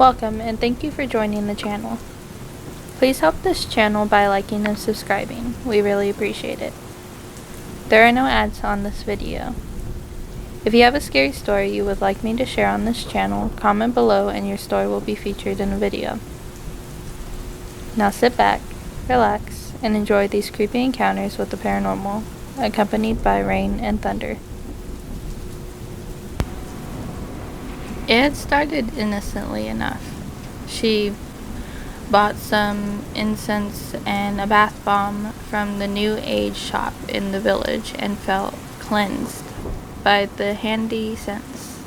Welcome, and thank you for joining the channel. Please help this channel by liking and subscribing. We really appreciate it. There are no ads on this video. If you have a scary story you would like me to share on this channel, comment below and your story will be featured in a video. Now sit back, relax, and enjoy these creepy encounters with the paranormal, accompanied by rain and thunder. It had started innocently enough. She bought some incense and a bath bomb from the New Age shop in the village and felt cleansed by the handy scents.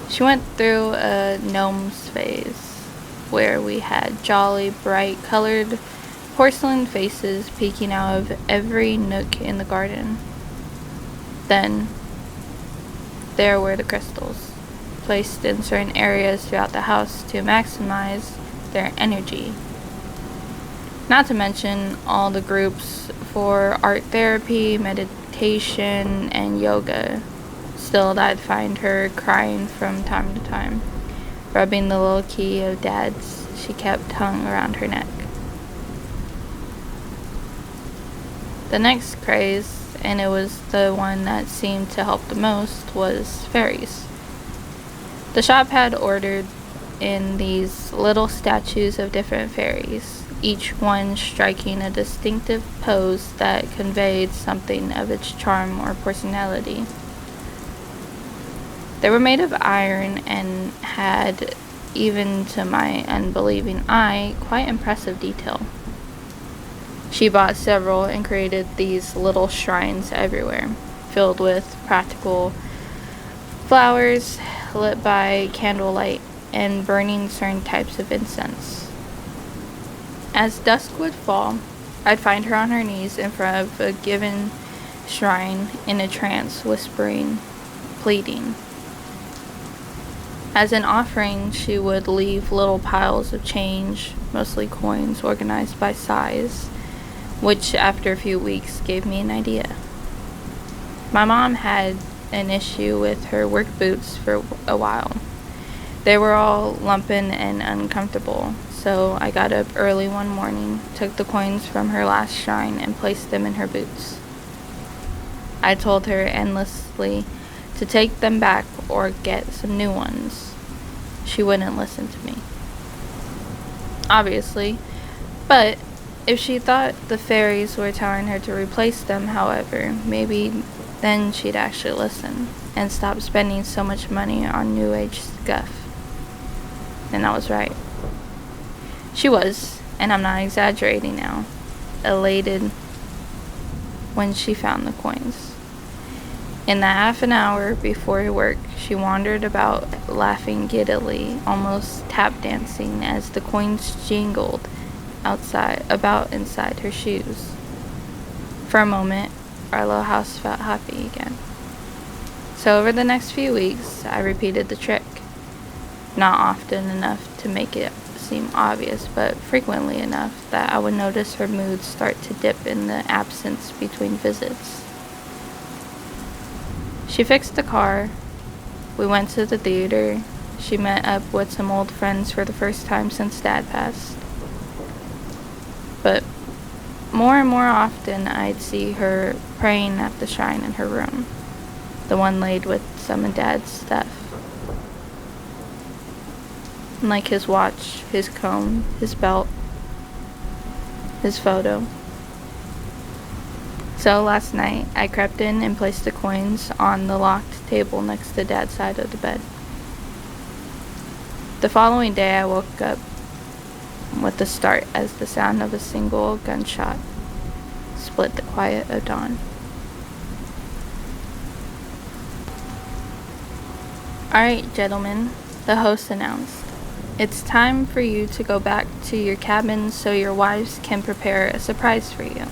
She went through a gnomes phase where we had jolly, bright colored porcelain faces peeking out of every nook in the garden. Then there were the crystals, placed in certain areas throughout the house to maximize their energy. Not to mention all the groups for art therapy, meditation, and yoga. Still, I'd find her crying from time to time, rubbing the little key of Dad's she kept hung around her neck. The next craze, and it was the one that seemed to help the most, was fairies. The shop had ordered in these little statues of different fairies, each one striking a distinctive pose that conveyed something of its charm or personality. They were made of iron and had, even to my unbelieving eye, quite impressive detail. She bought several and created these little shrines everywhere, filled with practical flowers lit by candlelight and burning certain types of incense. As dusk would fall, I'd find her on her knees in front of a given shrine in a trance, whispering, pleading. As an offering, she would leave little piles of change, mostly coins organized by size, which after a few weeks gave me an idea. My mom had an issue with her work boots for a while. They were all lumping and uncomfortable, so I got up early one morning, took the coins from her last shrine, and placed them in her boots. I told her endlessly to take them back or get some new ones. She wouldn't listen to me, obviously, but if she thought the fairies were telling her to replace them, however, maybe then she'd actually listen and stop spending so much money on New Age stuff. And I was right. She was, and I'm not exaggerating now, elated when she found the coins. In the half an hour before work, she wandered about laughing giddily, almost tap dancing as the coins jingled inside her shoes. For a moment, our little house felt happy again. So over the next few weeks, I repeated the trick. Not often enough to make it seem obvious, but frequently enough that I would notice her mood start to dip in the absence between visits. She fixed the car. We went to the theater. She met up with some old friends for the first time since Dad passed. But more and more often, I'd see her praying at the shrine in her room, the one laid with some of Dad's stuff. Like his watch, his comb, his belt, his photo. So last night, I crept in and placed the coins on the locked table next to Dad's side of the bed. The following day, I woke up with a start as the sound of a single gunshot split the quiet of dawn. Alright, gentlemen, the host announced. It's time for you to go back to your cabins so your wives can prepare a surprise for you.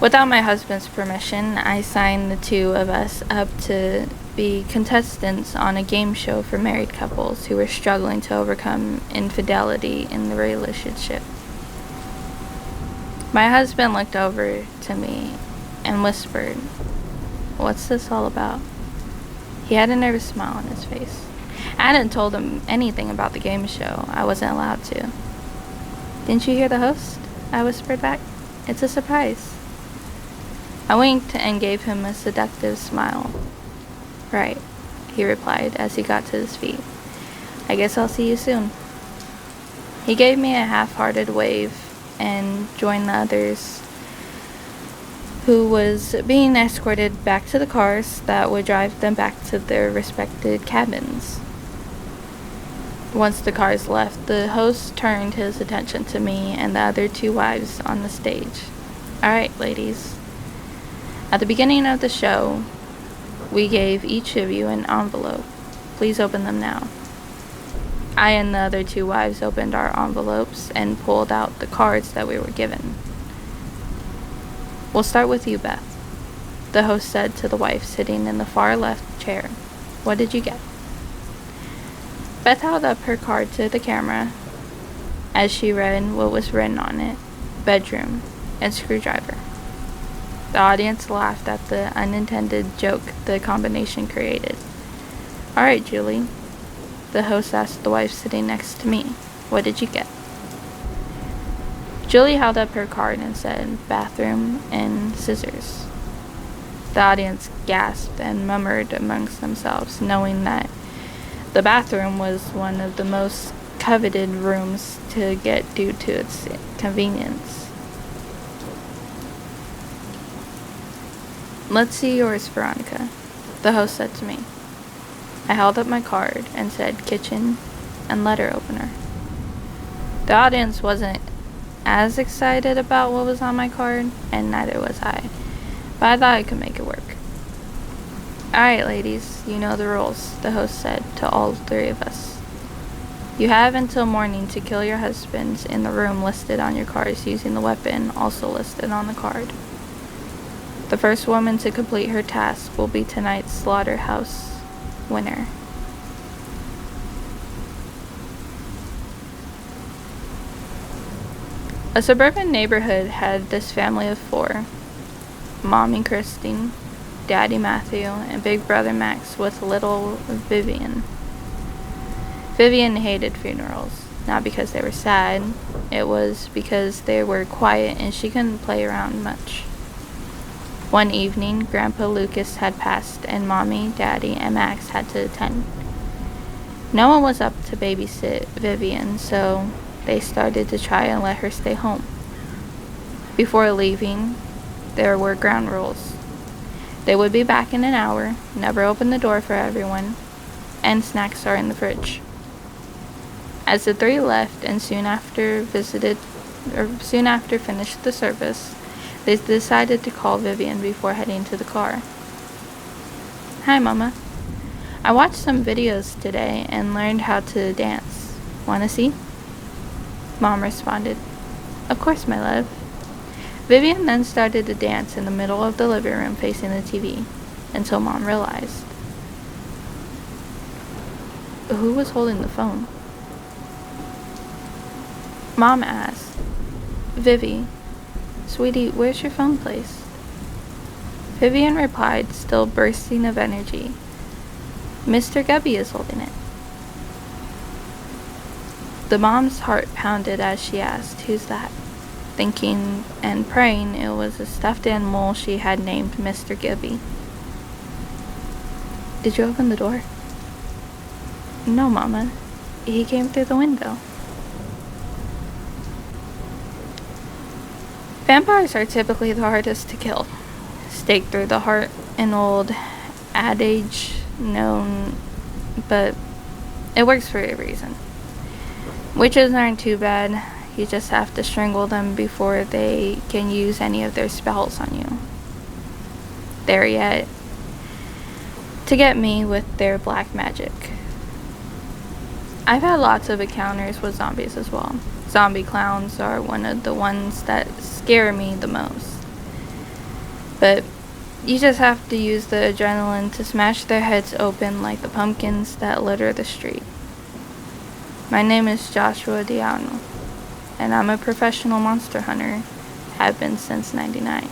Without my husband's permission, I signed the two of us up to be contestants on a game show for married couples who were struggling to overcome infidelity in the relationship. My husband looked over to me and whispered, "What's this all about?" He had a nervous smile on his face. I hadn't told him anything about the game show. I wasn't allowed to. "Didn't you hear the host?" I whispered back. "It's a surprise." I winked and gave him a seductive smile. "Right," he replied as he got to his feet. "I guess I'll see you soon." He gave me a half-hearted wave and joined the others, who was being escorted back to the cars that would drive them back to their respective cabins. Once the cars left, the host turned his attention to me and the other two wives on the stage. "All right, ladies. At the beginning of the show, we gave each of you an envelope. Please open them now." I and the other two wives opened our envelopes and pulled out the cards that we were given. "We'll start with you, Beth," the host said to the wife sitting in the far left chair. "What did you get?" Beth held up her card to the camera as she read what was written on it: bedroom and screwdriver. The audience laughed at the unintended joke the combination created. "All right, Julie," the host asked the wife sitting next to me, "what did you get?" Julie held up her card and said, "bathroom and scissors." The audience gasped and murmured amongst themselves, knowing that the bathroom was one of the most coveted rooms to get due to its convenience. "Let's see yours, Veronica," the host said to me. I held up my card and said kitchen and letter opener. The audience wasn't as excited about what was on my card, and neither was I, but I thought I could make it work. "All right, ladies, you know the rules," the host said to all three of us. "You have until morning to kill your husbands in the room listed on your cards using the weapon also listed on the card. The first woman to complete her task will be tonight's slaughterhouse winner." A suburban neighborhood had this family of four: Mommy Christine, Daddy Matthew, and Big Brother Max with little Vivian. Vivian hated funerals, not because they were sad, it was because they were quiet and she couldn't play around much. One evening, Grandpa Lucas had passed and Mommy, Daddy, and Max had to attend. No one was up to babysit Vivian, so they started to try and let her stay home. Before leaving, there were ground rules. They would be back in an hour, never open the door for everyone, and snacks are in the fridge. As the three left and soon after finished the service, they decided to call Vivian before heading to the car. "Hi, Mama. I watched some videos today and learned how to dance. Wanna see?" Mom responded, "Of course, my love." Vivian then started to dance in the middle of the living room facing the TV, until Mom realized. Who was holding the phone? Mom asked, "Vivi, sweetie, where's your phone placed?" Vivian replied, still bursting of energy, "Mr. Gubby is holding it." The mom's heart pounded as she asked, "Who's that?" thinking and praying it was a stuffed animal she had named Mr. Gubby. "Did you open the door?" "No, Mama. He came through the window." Vampires are typically the hardest to kill. Stake through the heart, an old adage known, but it works for a reason. Witches aren't too bad. You just have to strangle them before they can use any of their spells on you. There yet to get me with their black magic. I've had lots of encounters with zombies as well. Zombie clowns are one of the ones that scare me the most. But you just have to use the adrenaline to smash their heads open like the pumpkins that litter the street. My name is Joshua Diano, and I'm a professional monster hunter, have been since '99.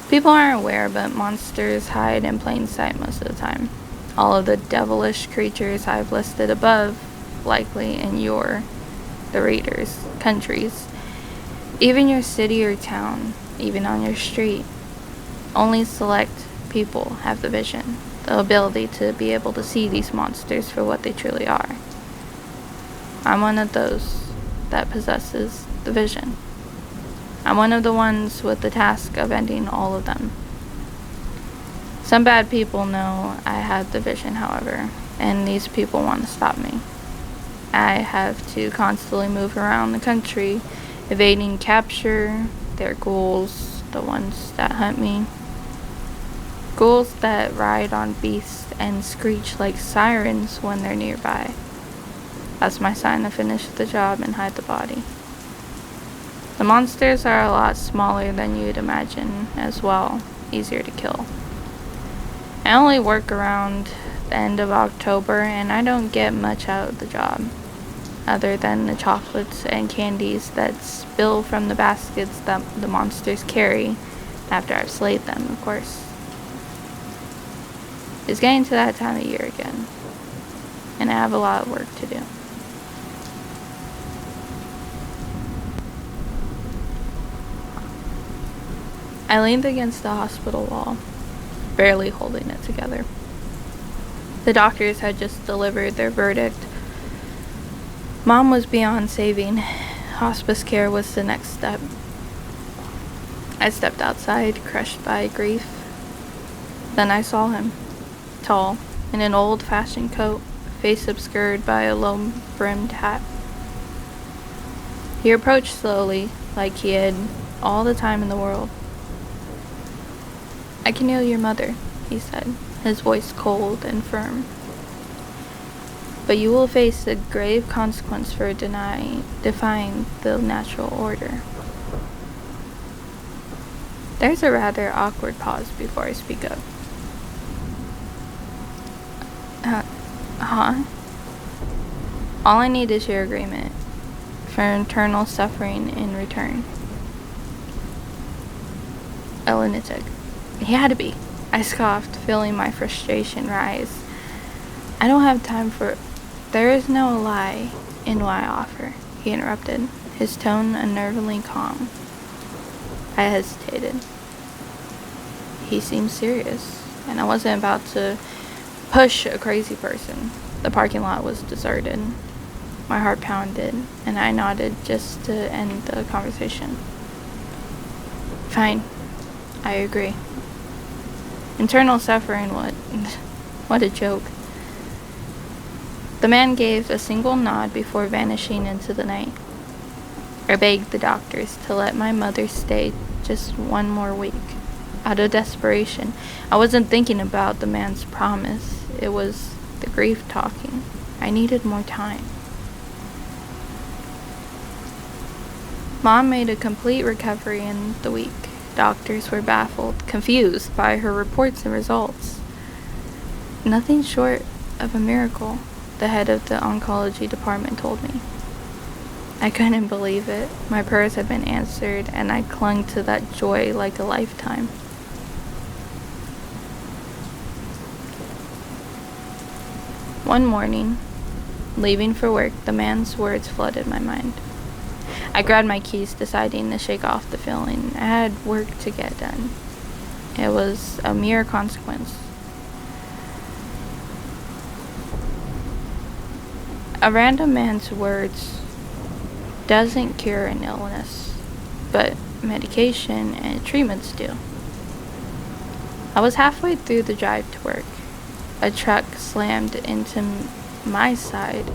People aren't aware, but monsters hide in plain sight most of the time. All of the devilish creatures I've listed above, likely in the reader's countries, even your city or town, even on your street. Only select people have the vision, the ability to be able to see these monsters for what they truly are. I'm one of those that possesses the vision. I'm one of the ones with the task of ending all of them. Some bad people know I have the vision, however, and these people want to stop me. I have to constantly move around the country, evading capture. They're ghouls, the ones that hunt me. Ghouls that ride on beasts and screech like sirens when they're nearby. That's my sign to finish the job and hide the body. The monsters are a lot smaller than you'd imagine as well, easier to kill. I only work around the end of October and I don't get much out of the job, other than the chocolates and candies that spill from the baskets that the monsters carry after I've slayed them, of course. It's getting to that time of year again, and I have a lot of work to do. I leaned against the hospital wall, barely holding it together. The doctors had just delivered their verdict. Mom was beyond saving. Hospice care was the next step. I stepped outside, crushed by grief. Then I saw him, tall, in an old-fashioned coat, face obscured by a low-brimmed hat. He approached slowly, like he had all the time in the world. "I can heal your mother," he said, his voice cold and firm. "But you will face a grave consequence for defying the natural order." There's a rather awkward pause before I speak up. Huh? All I need is your agreement for eternal suffering in return. A lunatic. He had to be. I scoffed, feeling my frustration rise. "I don't have time for... There is no lie in what I offer," he interrupted, his tone unnervingly calm. I hesitated. He seemed serious, and I wasn't about to push a crazy person. The parking lot was deserted. My heart pounded, and I nodded just to end the conversation. "Fine. I agree." Internal suffering, what? What a joke. The man gave a single nod before vanishing into the night. I begged the doctors to let my mother stay just one more week. Out of desperation, I wasn't thinking about the man's promise. It was the grief talking. I needed more time. Mom made a complete recovery in the week. Doctors were baffled, confused by her reports and results. "Nothing short of a miracle," the head of the oncology department told me. I couldn't believe it. My prayers had been answered, and I clung to that joy like a lifetime. One morning, leaving for work, the man's words flooded my mind. I grabbed my keys, deciding to shake off the feeling. I had work to get done. It was a mere consequence. A random man's words doesn't cure an illness, but medication and treatments do. I was halfway through the drive to work. A truck slammed into my side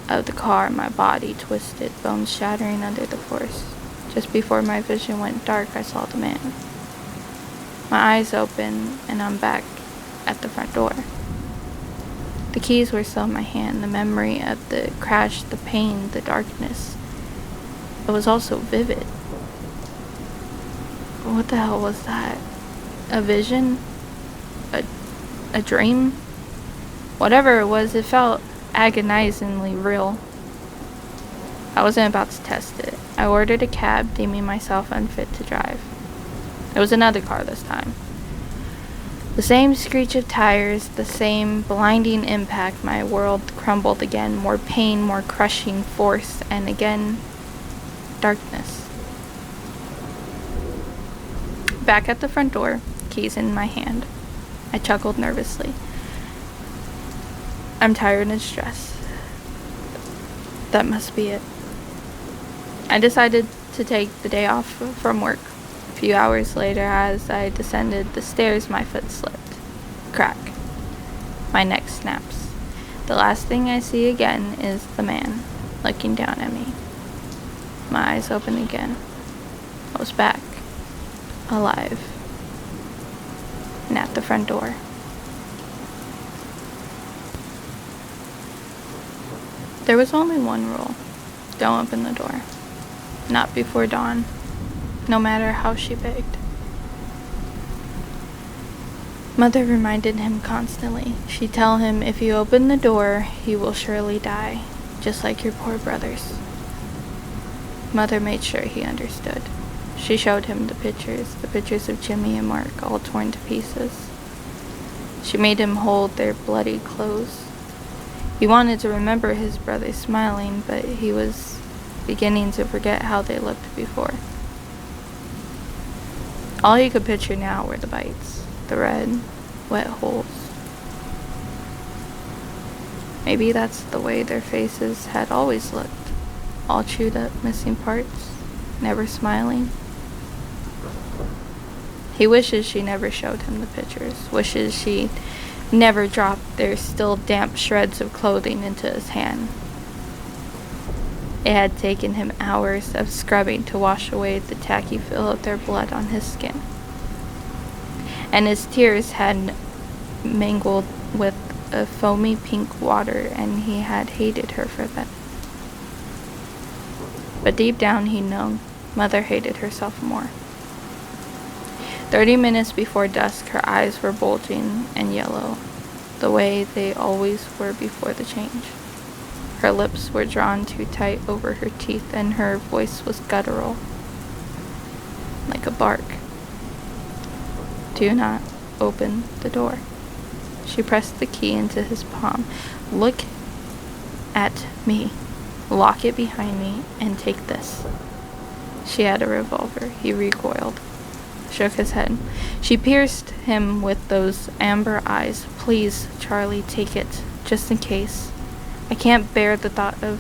of the car, my body twisted, bones shattering under the force. Just before my vision went dark, I saw the man. My eyes opened, and I'm back at the front door. The keys were still in my hand, the memory of the crash, the pain, the darkness. It was also vivid. What the hell was that? A vision? A dream? Whatever it was, it felt agonizingly real. I wasn't about to test it. I ordered a cab, deeming myself unfit to drive. It was another car this time. The same screech of tires, the same blinding impact. My world crumbled again. More pain, more crushing force, and again, darkness. Back at the front door, keys in my hand. I chuckled nervously. I'm tired and stressed. That must be it. I decided to take the day off from work. A few hours later, as I descended the stairs, my foot slipped. Crack. My neck snaps. The last thing I see again is the man looking down at me. My eyes open again. I was back. Alive. And at the front door. There was only one rule. Don't open the door. Not before dawn, no matter how she begged. Mother reminded him constantly. She'd tell him, if you open the door, he will surely die, just like your poor brothers. Mother made sure he understood. She showed him the pictures of Jimmy and Mark, all torn to pieces. She made him hold their bloody clothes. He wanted to remember his brothers smiling, but he was beginning to forget how they looked before. All he could picture now were the bites, the red, wet holes. Maybe that's the way their faces had always looked, all chewed up, missing parts, never smiling. He wishes she never showed him the pictures, wishes she never dropped their still damp shreds of clothing into his hand. It had taken him hours of scrubbing to wash away the tacky feel of their blood on his skin. And his tears had mingled with a foamy pink water, and he had hated her for that. But deep down he'd known Mother hated herself more. 30 minutes before dusk, her eyes were bulging and yellow, the way they always were before the change. Her lips were drawn too tight over her teeth, and her voice was guttural, like a bark. Do not open the door. She pressed the key into his palm. Look at me. Lock it behind me and take this. She had a revolver. He recoiled, shook his head. She pierced him with those amber eyes. Please, Charlie, take it, just in case. I can't bear the thought of...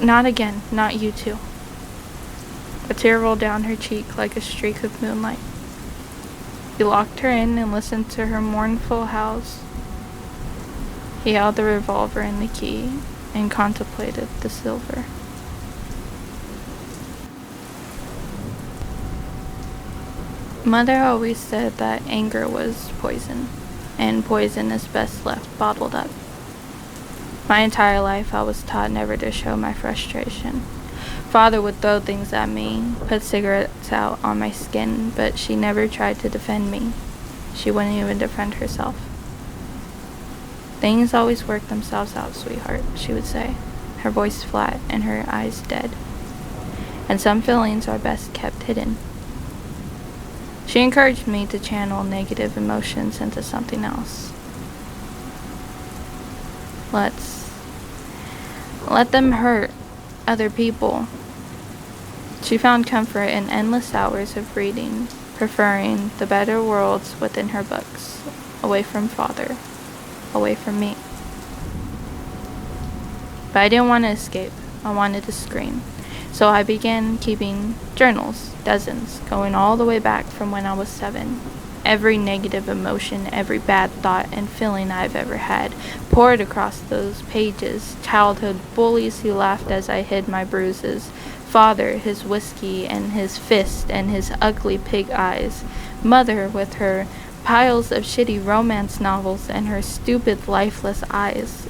Not again, not you too. A tear rolled down her cheek like a streak of moonlight. He locked her in and listened to her mournful howls. He held the revolver and the key and contemplated the silver. Mother always said that anger was poison, and poison is best left bottled up. My entire life I was taught never to show my frustration. Father would throw things at me, put cigarettes out on my skin, but she never tried to defend me. She wouldn't even defend herself. Things always work themselves out, sweetheart, she would say, her voice flat and her eyes dead. And some feelings are best kept hidden. She encouraged me to channel negative emotions into something else. Let them hurt other people. She found comfort in endless hours of reading, preferring the better worlds within her books, away from Father, away from me. But I didn't want to escape. I wanted to scream. So I began keeping journals, dozens, going all the way back from when I was 7. Every negative emotion, every bad thought and feeling I've ever had poured across those pages. Childhood bullies who laughed as I hid my bruises. Father, his whiskey and his fist and his ugly pig eyes. Mother with her piles of shitty romance novels and her stupid lifeless eyes.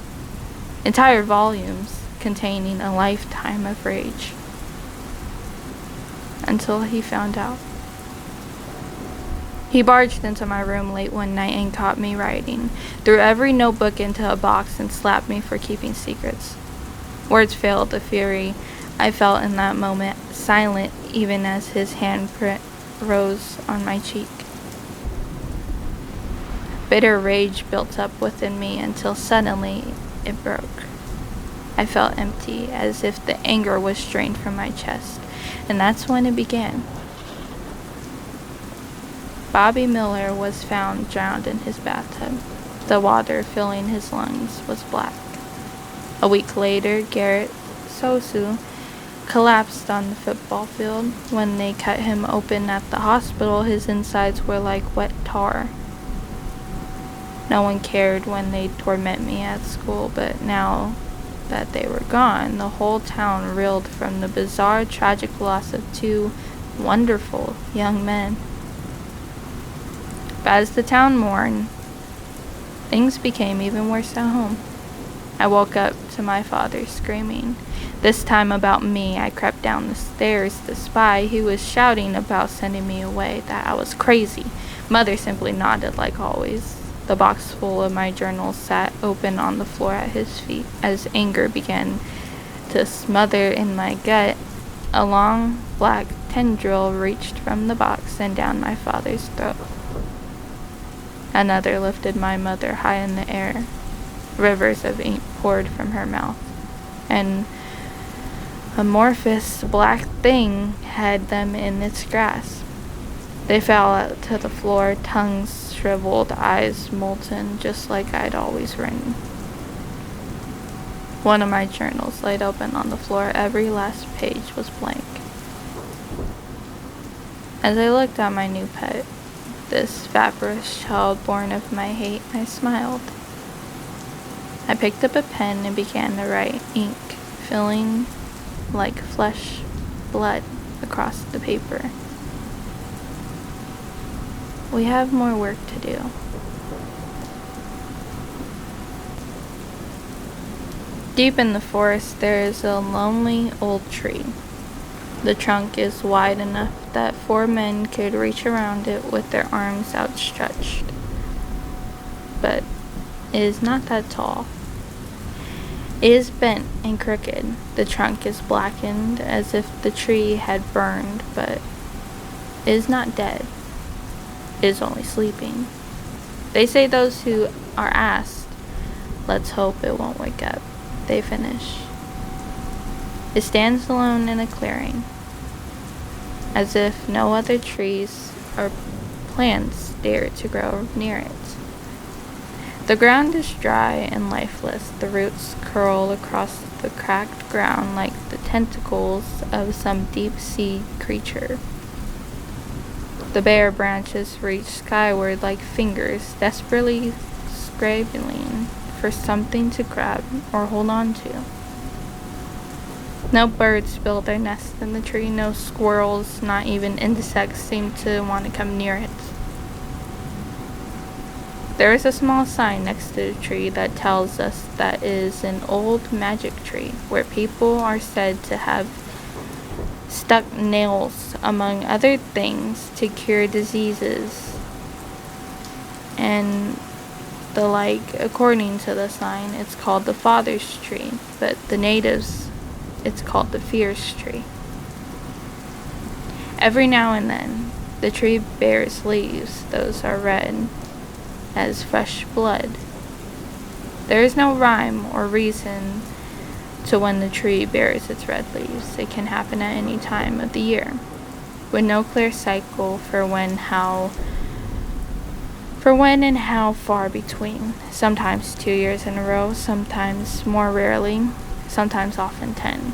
Entire volumes containing a lifetime of rage. Until he found out. He barged into my room late one night and caught me writing, threw every notebook into a box and slapped me for keeping secrets. Words failed the fury I felt in that moment, silent even as his handprint rose on my cheek. Bitter rage built up within me until suddenly it broke. I felt empty, as if the anger was drained from my chest, and that's when it began. Bobby Miller was found drowned in his bathtub. The water filling his lungs was black. A week later, Garrett Sosu collapsed on the football field. When they cut him open at the hospital, his insides were like wet tar. No one cared when they torment me at school, but now that they were gone, the whole town reeled from the bizarre, tragic loss of two wonderful young men. But as the town mourned, things became even worse at home. I woke up to my father screaming. This time about me. I crept down the stairs to spy. He was shouting about sending me away, that I was crazy. Mother simply nodded like always. The box full of my journals sat open on the floor at his feet. As anger began to smother in my gut, a long black tendril reached from the box and down my father's throat. Another lifted my mother high in the air. Rivers of ink poured from her mouth. An amorphous black thing had them in its grasp. They fell out to the floor, tongues shriveled, eyes molten, just like I'd always written. One of my journals laid open on the floor. Every last page was blank. As I looked at my new pet, this vaporous child born of my hate, I smiled. I picked up a pen and began to write, ink filling like flesh blood across the paper. We have more work to do. Deep in the forest, there is a lonely old tree. The trunk is wide enough that 4 men could reach around it with their arms outstretched. But it is not that tall. It is bent and crooked. The trunk is blackened as if the tree had burned, but it is not dead. It is only sleeping. They say those who are asked, let's hope it won't wake up, they finish. It stands alone in a clearing, as if no other trees or plants dare to grow near it. The ground is dry and lifeless. The roots curl across the cracked ground like the tentacles of some deep-sea creature. The bare branches reach skyward like fingers, desperately scrambling for something to grab or hold on to. No birds build their nests in the tree. No squirrels, not even insects, seem to want to come near it. There is a small sign next to the tree that tells us that it is an old magic tree where people are said to have stuck nails, among other things, to cure diseases and the like. According to the sign, it's called the Father's Tree, but the natives, it's called the Fierce Tree. Every now and then, the tree bears leaves. Those are red as fresh blood. There is no rhyme or reason to when the tree bears its red leaves. It can happen at any time of the year, with no clear cycle for when and how far between. Sometimes 2 years in a row, sometimes more rarely, sometimes often 10.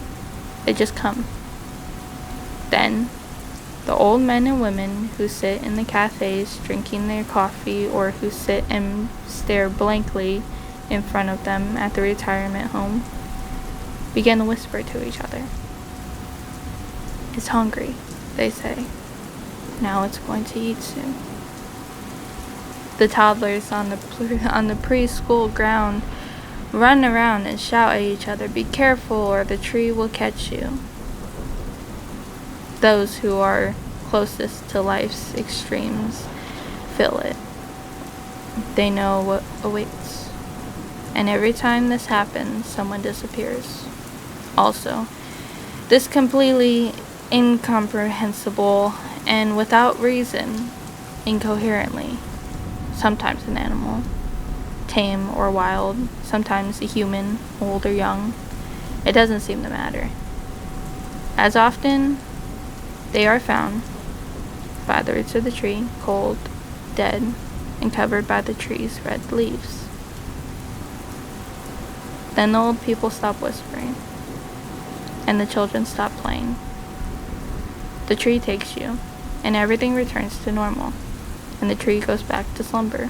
They just come. Then the old men and women who sit in the cafes drinking their coffee, or who sit and stare blankly in front of them at the retirement home, begin to whisper to each other. It's hungry, they say. Now it's going to eat soon. The toddlers on the preschool ground run around and shout at each other, be careful or the tree will catch you. Those who are closest to life's extremes feel it. They know what awaits. And every time this happens, someone disappears. Also, this completely incomprehensible and without reason, incoherently, sometimes an animal, tame or wild, sometimes a human, old or young. It doesn't seem to matter. As often, they are found by the roots of the tree, cold, dead, and covered by the tree's red leaves. Then the old people stop whispering, and the children stop playing. The tree takes you, and everything returns to normal, and the tree goes back to slumber.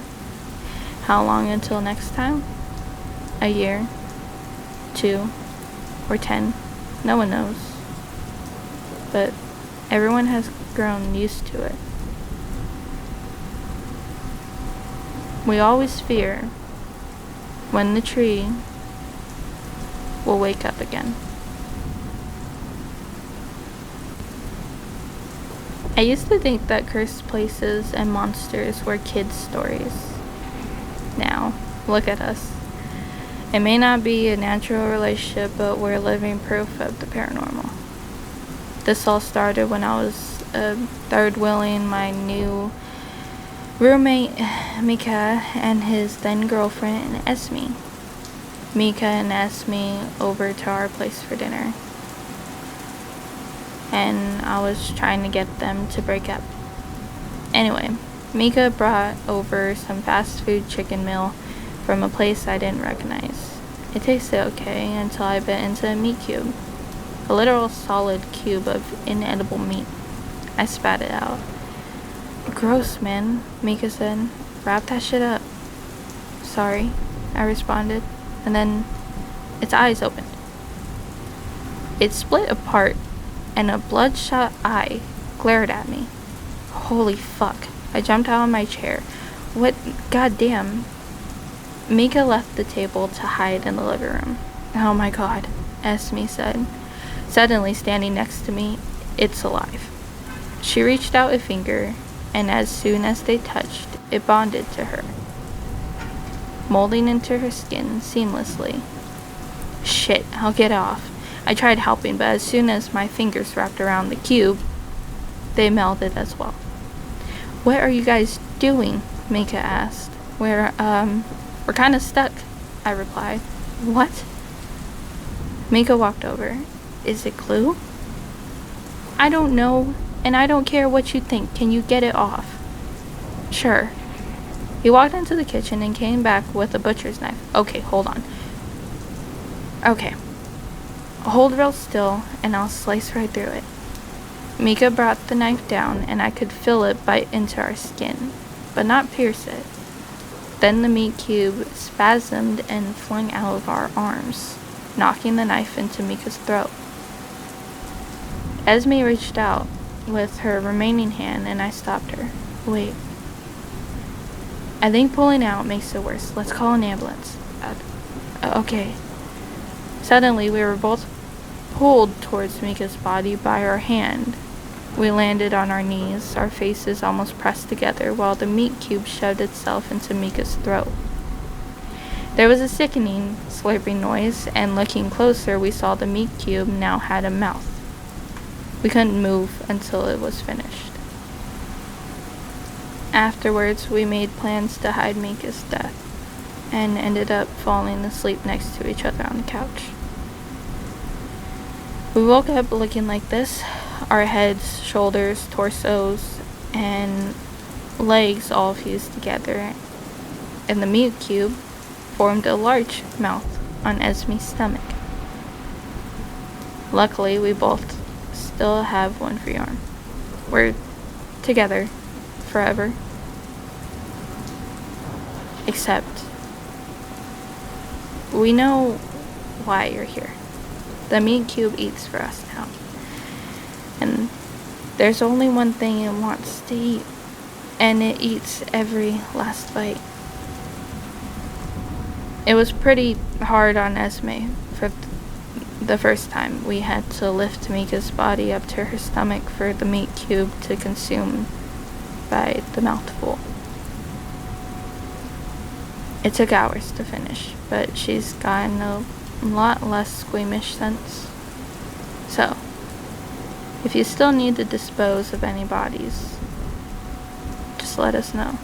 How long until next time? A year, 2, or 10, no one knows. But everyone has grown used to it. We always fear when the tree will wake up again. I used to think that cursed places and monsters were kids' stories. Now, look at us. It may not be a natural relationship, but we're living proof of the paranormal. This all started when I was third wheeling my new roommate, Mika, and his then girlfriend, Esme. Mika and Esme over to our place for dinner. And I was trying to get them to break up. Anyway, Mika brought over some fast food chicken meal from a place I didn't recognize. It tasted okay until I bit into a meat cube. A literal solid cube of inedible meat. I spat it out. Gross, man, Mika said. Wrap that shit up. Sorry, I responded. And then its eyes opened. It split apart, and a bloodshot eye glared at me. Holy fuck. I jumped out of my chair. What? Goddamn. Mika left the table to hide in the living room. Oh my god, Esme said, suddenly standing next to me. It's alive. She reached out a finger, and as soon as they touched, it bonded to her, molding into her skin seamlessly. Shit, I'll get off. I tried helping, but as soon as my fingers wrapped around the cube, they melded as well. What are you guys doing? Mika asked. We're kind of stuck, I replied. What? Mika walked over. Is it glue? I don't know, and I don't care what you think. Can you get it off? Sure. He walked into the kitchen and came back with a butcher's knife. Okay, hold on. Okay. Hold real still, and I'll slice right through it. Mika brought the knife down, and I could feel it bite into our skin, but not pierce it. Then the meat cube spasmed and flung out of our arms, knocking the knife into Mika's throat. Esme reached out with her remaining hand, and I stopped her. Wait. I think pulling out makes it worse. Let's call an ambulance. Okay. Suddenly, we were both pulled towards Mika's body by her hand. We landed on our knees, our faces almost pressed together, while the meat cube shoved itself into Mika's throat. There was a sickening, slurping noise, and looking closer, we saw the meat cube now had a mouth. We couldn't move until it was finished. Afterwards, we made plans to hide Mika's death, and ended up falling asleep next to each other on the couch. We woke up looking like this. Our heads, shoulders, torsos, and legs all fused together, and the meat cube formed a large mouth on Esme's stomach. Luckily, we both still have one free arm. We're together forever. Except, we know why you're here. The meat cube eats for us now. And there's only one thing it wants to eat, and it eats every last bite. It was pretty hard on Esme for the first time. We had to lift Mika's body up to her stomach for the meat cube to consume by the mouthful. It took hours to finish, but she's gotten a lot less squeamish since. So, if you still need to dispose of any bodies, just let us know.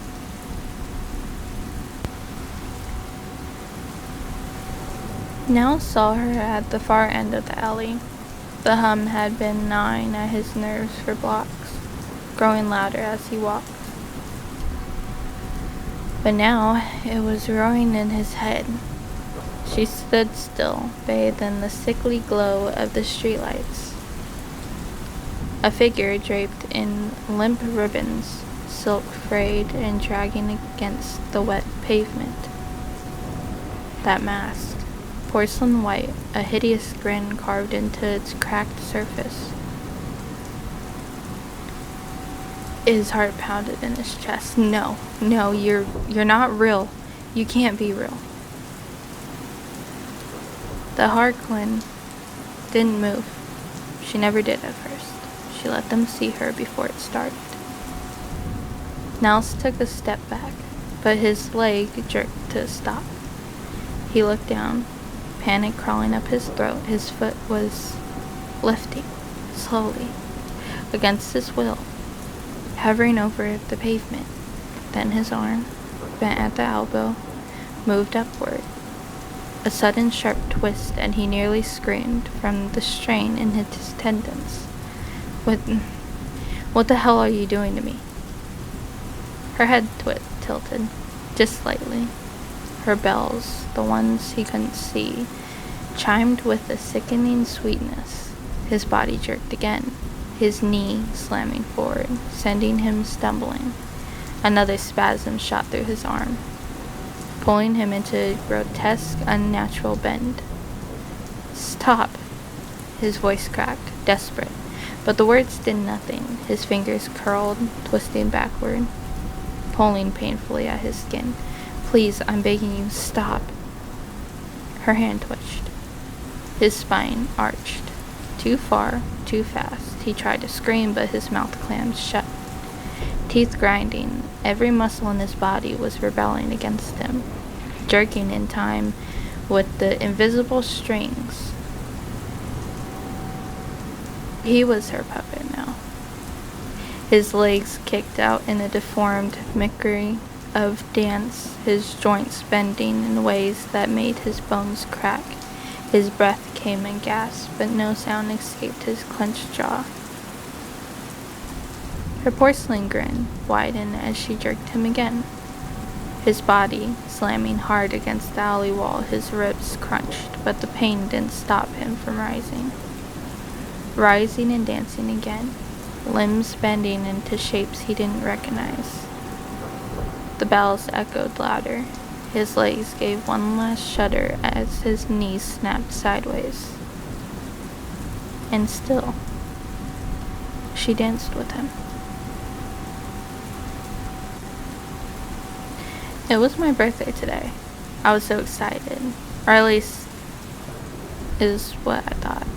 Nell saw her at the far end of the alley. The hum had been gnawing at his nerves for blocks, growing louder as he walked. But now it was roaring in his head. She stood still, bathed in the sickly glow of the streetlights. A figure draped in limp ribbons, silk frayed and dragging against the wet pavement. That mask, porcelain white, a hideous grin carved into its cracked surface. His heart pounded in his chest. No, you're not real. You can't be real. The Harlequin didn't move. She never did at first. She let them see her before it started. Nels took a step back, but his leg jerked to a stop. He looked down, panic crawling up his throat. His foot was lifting, slowly, against his will, hovering over the pavement. Then his arm, bent at the elbow, moved upward. A sudden sharp twist, and he nearly screamed from the strain in his tendons. What the hell are you doing to me? Her head tilted, just slightly. Her bells, the ones he couldn't see, chimed with a sickening sweetness. His body jerked again, his knee slamming forward, sending him stumbling. Another spasm shot through his arm, pulling him into a grotesque, unnatural bend. Stop! His voice cracked, desperate. But the words did nothing. His fingers curled, twisting backward, pulling painfully at his skin. Please, I'm begging you, stop. Her hand twitched. His spine arched. Too far, too fast. He tried to scream, but his mouth clammed shut. Teeth grinding, every muscle in his body was rebelling against him, jerking in time with the invisible strings. He was her puppet now. His legs kicked out in a deformed mimicry of dance, his joints bending in ways that made his bones crack. His breath came in gasps, but no sound escaped his clenched jaw. Her porcelain grin widened as she jerked him again. His body slamming hard against the alley wall, his ribs crunched, but the pain didn't stop him from rising. Rising and dancing again, limbs bending into shapes he didn't recognize. The bells echoed louder. His legs gave one last shudder as his knees snapped sideways. And still, she danced with him. It was my birthday today. I was so excited, or at least is what I thought.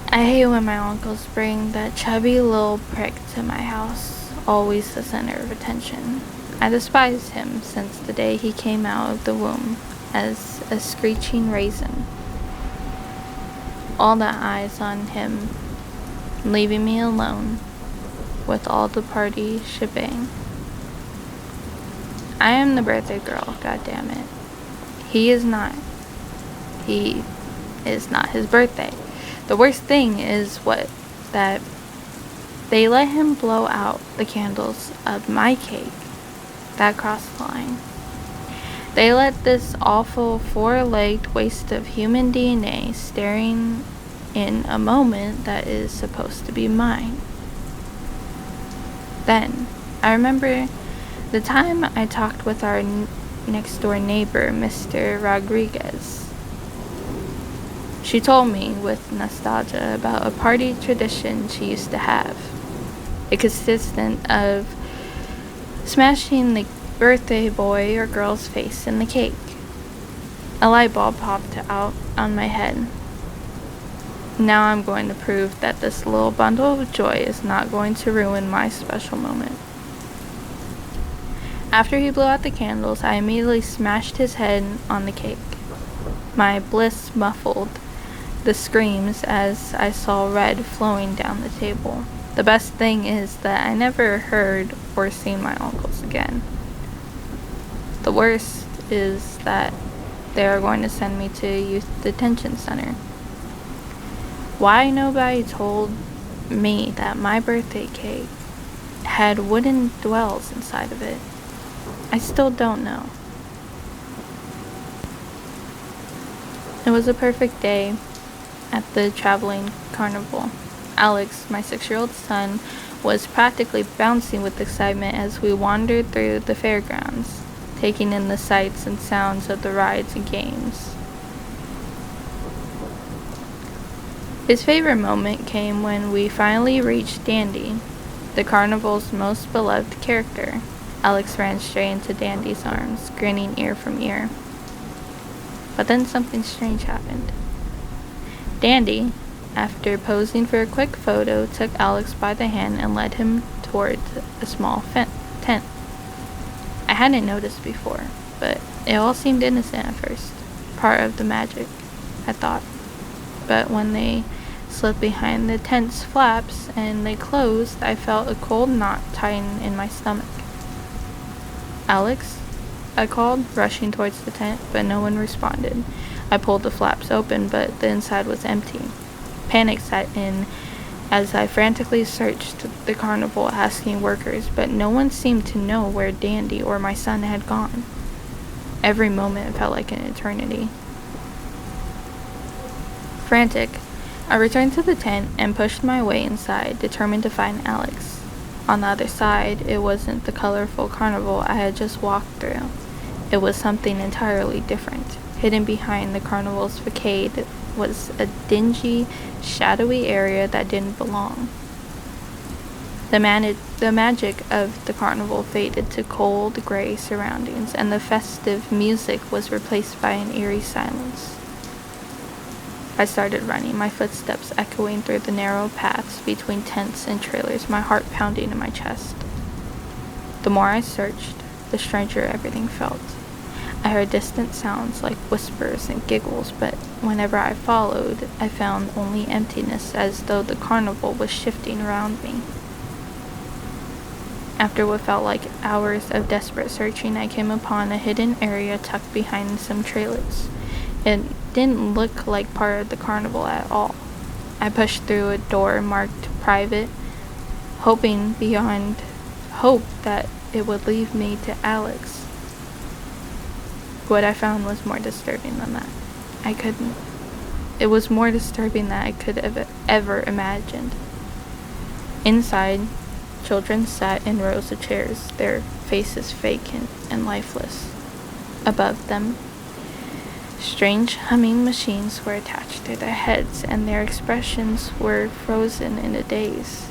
I hate when my uncles bring that chubby little prick to my house, always the center of attention. I despise him since the day he came out of the womb as a screeching raisin. All the eyes on him, leaving me alone with all the party shebang. I am the birthday girl, goddammit. He is not. He is not his birthday. The worst thing is that they let him blow out the candles of my cake. That crossed the line. They let this awful four-legged waste of human DNA staring in a moment that is supposed to be mine. Then, I remember the time I talked with our next-door neighbor, Mr. Rodriguez. She told me with nostalgia about a party tradition she used to have. It consisted of smashing the birthday boy or girl's face in the cake. A light bulb popped out on my head. Now I'm going to prove that this little bundle of joy is not going to ruin my special moment. After he blew out the candles, I immediately smashed his head on the cake. My bliss muffled the screams as I saw red flowing down the table. The best thing is that I never heard or seen my uncles again. The worst is that they are going to send me to a youth detention center. Why nobody told me that my birthday cake had wooden dwells inside of it, I still don't know. It was a perfect day at the traveling carnival. Alex, my 6-year-old son, was practically bouncing with excitement as we wandered through the fairgrounds, taking in the sights and sounds of the rides and games. His favorite moment came when we finally reached Dandy, the carnival's most beloved character. Alex ran straight into Dandy's arms, grinning ear from ear. But then something strange happened. Dandy, after posing for a quick photo, took Alex by the hand and led him towards a small tent. I hadn't noticed before, but it all seemed innocent at first. Part of the magic, I thought. But when they slipped behind the tent's flaps and they closed, I felt a cold knot tighten in my stomach. "Alex?" I called, rushing towards the tent, but no one responded. I pulled the flaps open, but the inside was empty. Panic set in as I frantically searched the carnival, asking workers, but no one seemed to know where Dandy or my son had gone. Every moment felt like an eternity. Frantic, I returned to the tent and pushed my way inside, determined to find Alex. On the other side, it wasn't the colorful carnival I had just walked through. It was something entirely different. Hidden behind the carnival's facade was a dingy, shadowy area that didn't belong. The magic of the carnival faded to cold, gray surroundings, and the festive music was replaced by an eerie silence. I started running, my footsteps echoing through the narrow paths between tents and trailers, my heart pounding in my chest. The more I searched, the stranger everything felt. I heard distant sounds like whispers and giggles, but whenever I followed, I found only emptiness, as though the carnival was shifting around me. After what felt like hours of desperate searching, I came upon a hidden area tucked behind some trailers. It didn't look like part of the carnival at all. I pushed through a door marked private, hoping beyond hope that it would lead me to Alex. What I found was more disturbing than that. It was more disturbing than I could have ever imagined. Inside, children sat in rows of chairs, their faces vacant and lifeless. Above them, strange humming machines were attached to their heads, and their expressions were frozen in a daze.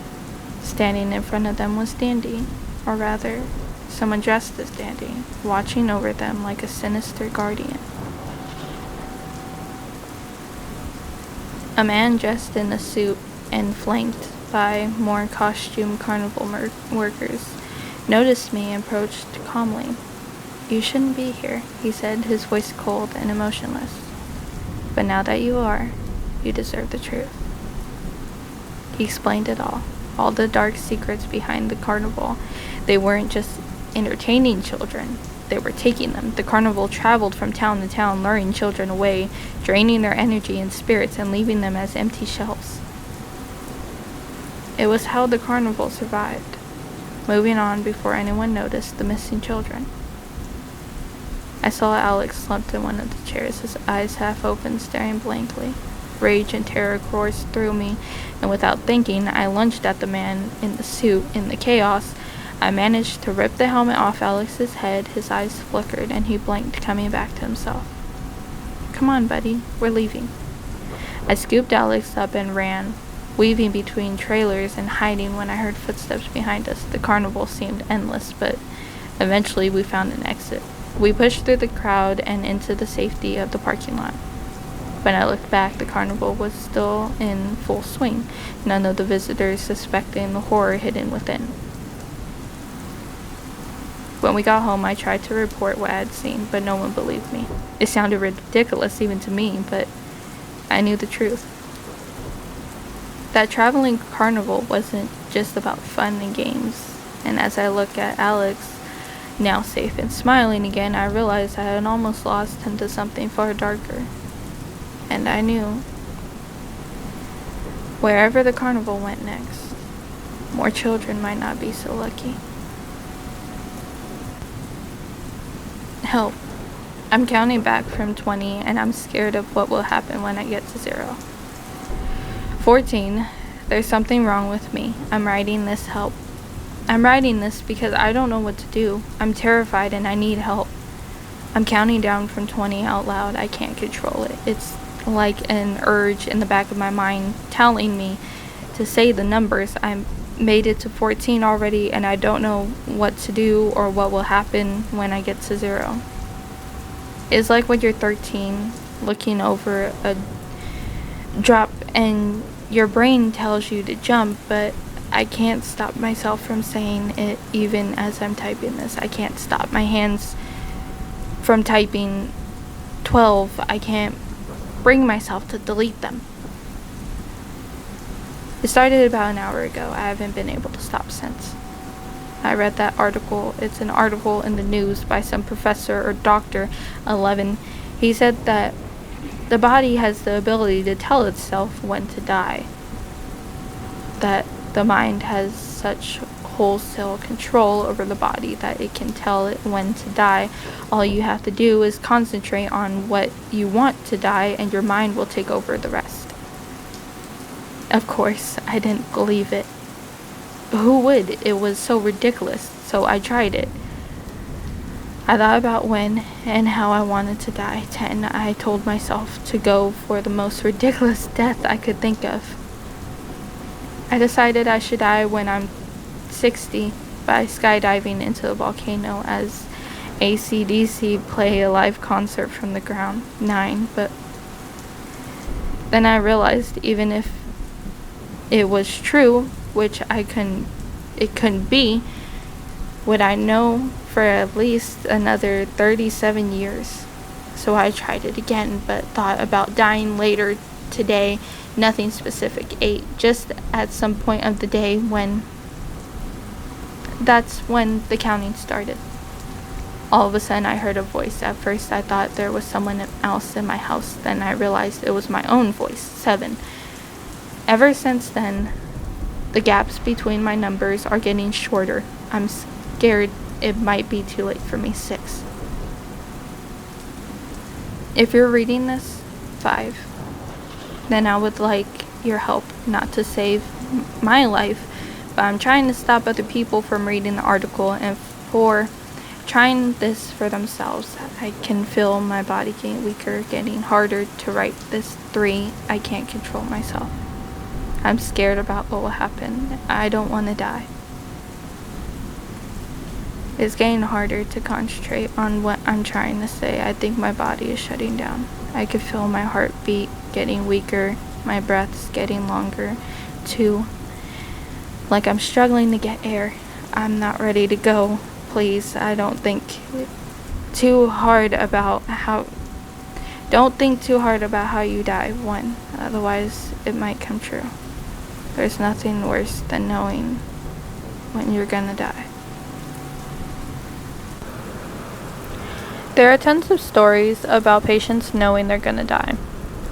Standing in front of them was Dandy, or rather, someone dressed as Dandy, watching over them like a sinister guardian. A man dressed in a suit and flanked by more costumed carnival workers noticed me and approached calmly. "You shouldn't be here," he said, his voice cold and emotionless. "But now that you are, you deserve the truth." He explained it all the dark secrets behind the carnival. They weren't just entertaining children, they were taking them. The carnival traveled from town to town, luring children away, draining their energy and spirits, and leaving them as empty shells. It was how the carnival survived, moving on before anyone noticed the missing children. I saw Alex slumped in one of the chairs, his eyes half open, staring blankly. Rage and terror coursed through me, and without thinking, I lunged at the man in the suit. In the chaos, I managed to rip the helmet off Alex's head. His eyes flickered, and he blinked, coming back to himself. "Come on, buddy, we're leaving." I scooped Alex up and ran, weaving between trailers and hiding when I heard footsteps behind us. The carnival seemed endless, but eventually we found an exit. We pushed through the crowd and into the safety of the parking lot. When I looked back, the carnival was still in full swing, none of the visitors suspecting the horror hidden within. When we got home, I tried to report what I had seen, but no one believed me. It sounded ridiculous even to me, but I knew the truth. That traveling carnival wasn't just about fun and games, and as I look at Alex, Now safe and smiling again, I realized I had almost lost into something far darker. And I knew, wherever the carnival went next, more children might not be so lucky. Help. I'm counting back from 20 and I'm scared of what will happen when I get to 0. 14. There's something wrong with me. I'm writing this help. I'm writing this because I don't know what to do. I'm terrified and I need help. I'm counting down from 20 out loud. I can't control it. It's like an urge in the back of my mind telling me to say the numbers. I made it to 14 already and I don't know what to do or what will happen when I get to 0. It's like when you're 13 looking over a drop and your brain tells you to jump, but I can't stop myself from saying it even as I'm typing this. I can't stop my hands from typing 12. I can't bring myself to delete them. It started about an hour ago. I haven't been able to stop since. I read that article. It's an article in the news by some professor or doctor, 11. He said that the body has the ability to tell itself when to die. That the mind has such wholesale control over the body that it can tell it when to die. All you have to do is concentrate on what you want to die and your mind will take over the rest. Of course, I didn't believe it. Who would? It was so ridiculous, so I tried it. I thought about when and how I wanted to die. 10. I told myself to go for the most ridiculous death I could think of. I decided I should die when I'm 60 by skydiving into the volcano as AC/DC play a live concert from the ground. 9. But then I realized even if it was true, which it couldn't be, would I know for at least another 37 years. So I tried it again, but thought about dying later today. Nothing specific. 8. Just at some point of the day that's when the counting started. All of a sudden I heard a voice. At first I thought there was someone else in my house. Then I realized it was my own voice. 7. Ever since then, the gaps between my numbers are getting shorter. I'm scared it might be too late for me. 6. If you're reading this, 5. Then I would like your help, not to save my life, but I'm trying to stop other people from reading the article and for trying this for themselves. I can feel my body getting weaker, getting harder to write this. 3. I can't control myself. I'm scared about what will happen. I don't want to die. It's getting harder to concentrate on what I'm trying to say. I think my body is shutting down. I could feel my heartbeat getting weaker, my breaths getting longer. 2. Like I'm struggling to get air. I'm not ready to go. Please, don't think too hard about how you die. 1. Otherwise, it might come true. There's nothing worse than knowing when you're gonna die. There are tons of stories about patients knowing they're gonna die.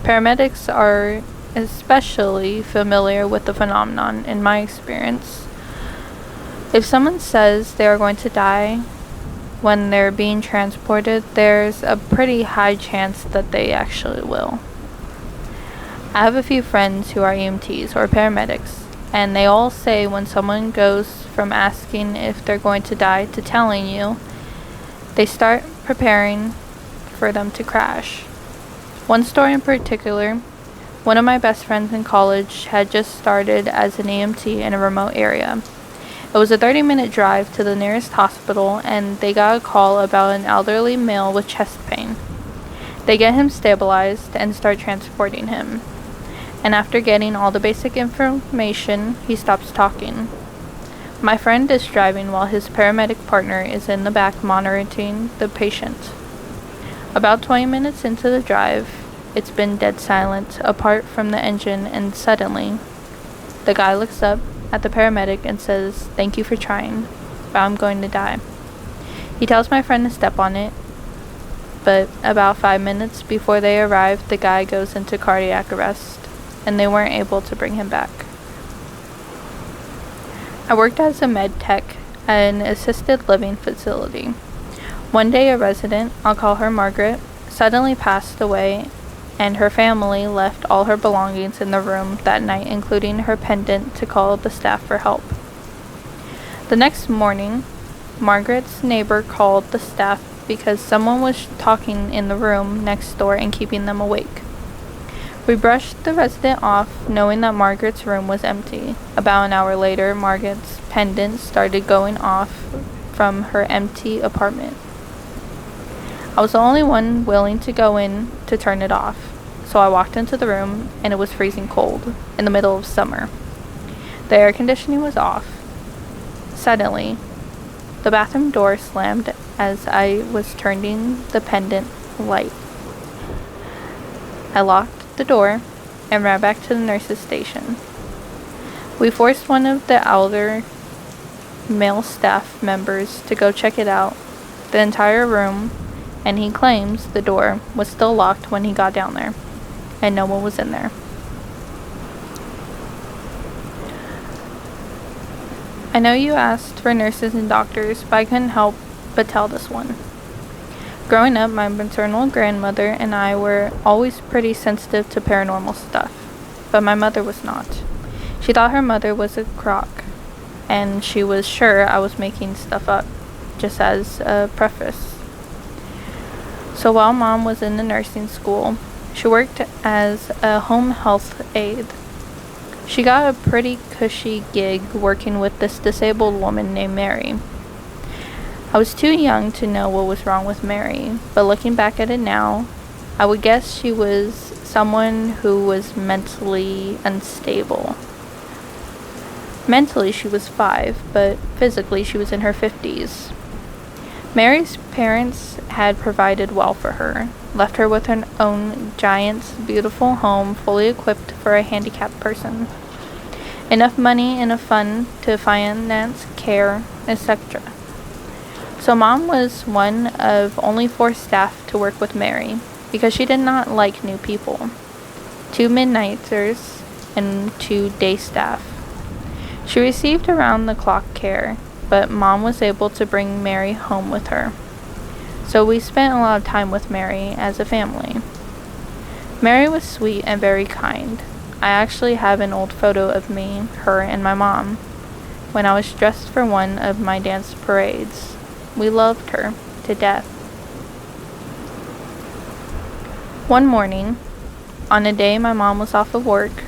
Paramedics are especially familiar with the phenomenon in my experience. If someone says they are going to die when they're being transported, there's a pretty high chance that they actually will. I have a few friends who are EMTs or paramedics, and they all say when someone goes from asking if they're going to die to telling you, they start preparing for them to crash. One story in particular, one of my best friends in college had just started as an EMT in a remote area. It was a 30-minute drive to the nearest hospital, and they got a call about an elderly male with chest pain. They get him stabilized and start transporting him. And after getting all the basic information, he stops talking. My friend is driving while his paramedic partner is in the back monitoring the patient. About 20 minutes into the drive, it's been dead silent, apart from the engine, and suddenly, the guy looks up at the paramedic and says, "Thank you for trying, but I'm going to die." He tells my friend to step on it, but about 5 minutes before they arrive, the guy goes into cardiac arrest, and they weren't able to bring him back. I worked as a med tech at an assisted living facility. One day a resident, I'll call her Margaret, suddenly passed away, and her family left all her belongings in the room that night, including her pendant, to call the staff for help. The next morning, Margaret's neighbor called the staff because someone was talking in the room next door and keeping them awake. We brushed the resident off, knowing that Margaret's room was empty. About an hour later, Margaret's pendant started going off from her empty apartment. I was the only one willing to go in to turn it off, so I walked into the room, and it was freezing cold, in the middle of summer. The air conditioning was off. Suddenly, the bathroom door slammed as I was turning the pendant light. I locked the door and ran back to the nurse's station. We forced one of the elder male staff members to go check it out, the entire room, and he claims the door was still locked when he got down there, and no one was in there. I know you asked for nurses and doctors, but I couldn't help but tell this one. Growing up, my maternal grandmother and I were always pretty sensitive to paranormal stuff, but my mother was not. She thought her mother was a crock, and she was sure I was making stuff up, just as a preface. So while Mom was in the nursing school, she worked as a home health aide. She got a pretty cushy gig working with this disabled woman named Mary. I was too young to know what was wrong with Mary, but looking back at it now, I would guess she was someone who was mentally unstable. Mentally, she was 5, but physically, she was in her 50s. Mary's parents had provided well for her, left her with her own giant, beautiful home fully equipped for a handicapped person. Enough money, enough fun to finance care, etc. So Mom was one of only 4 staff to work with Mary, because she did not like new people. 2 midnighters and 2 day staff. She received around-the-clock care, but Mom was able to bring Mary home with her. So we spent a lot of time with Mary as a family. Mary was sweet and very kind. I actually have an old photo of me, her, and my mom when I was dressed for one of my dance parades. We loved her to death. One morning, on a day my mom was off of work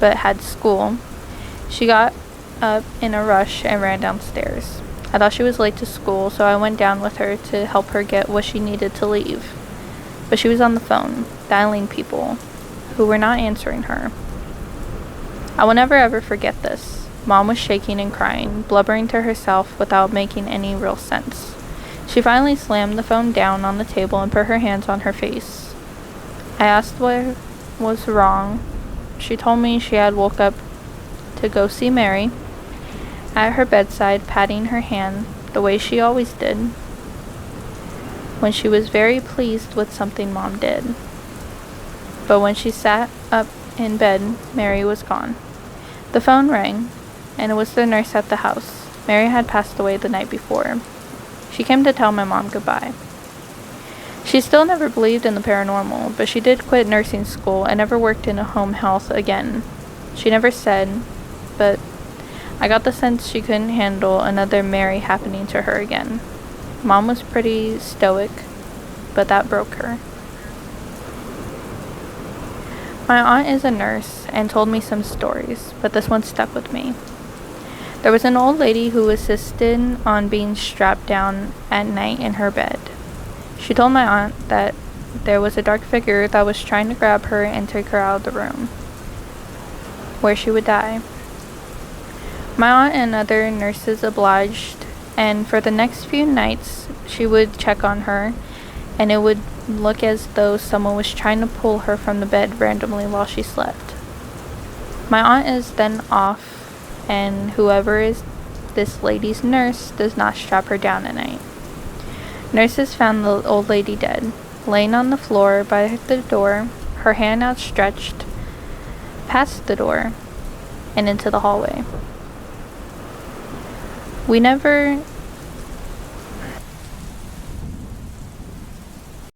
but had school, she got up in a rush and ran downstairs. I thought she was late to school, so I went down with her to help her get what she needed to leave. But she was on the phone, dialing people who were not answering her. I will never ever forget this. Mom was shaking and crying, blubbering to herself without making any real sense. She finally slammed the phone down on the table and put her hands on her face. I asked what was wrong. She told me she had woke up to go see Mary at her bedside, patting her hand the way she always did when she was very pleased with something Mom did. But when she sat up in bed, Mary was gone. The phone rang, and it was the nurse at the house. Mary had passed away the night before. She came to tell my mom goodbye. She still never believed in the paranormal, but she did quit nursing school and never worked in a home health again. She never said, but I got the sense she couldn't handle another Mary happening to her again. Mom was pretty stoic, but that broke her. My aunt is a nurse and told me some stories, but this one stuck with me. There was an old lady who insisted on being strapped down at night in her bed. She told my aunt that there was a dark figure that was trying to grab her and take her out of the room, where she would die. My aunt and other nurses obliged, and for the next few nights, she would check on her, and it would look as though someone was trying to pull her from the bed randomly while she slept. My aunt is then off, and whoever is this lady's nurse does not strap her down at night. Nurses found the old lady dead, laying on the floor by the door, her hand outstretched past the door and into the hallway. We never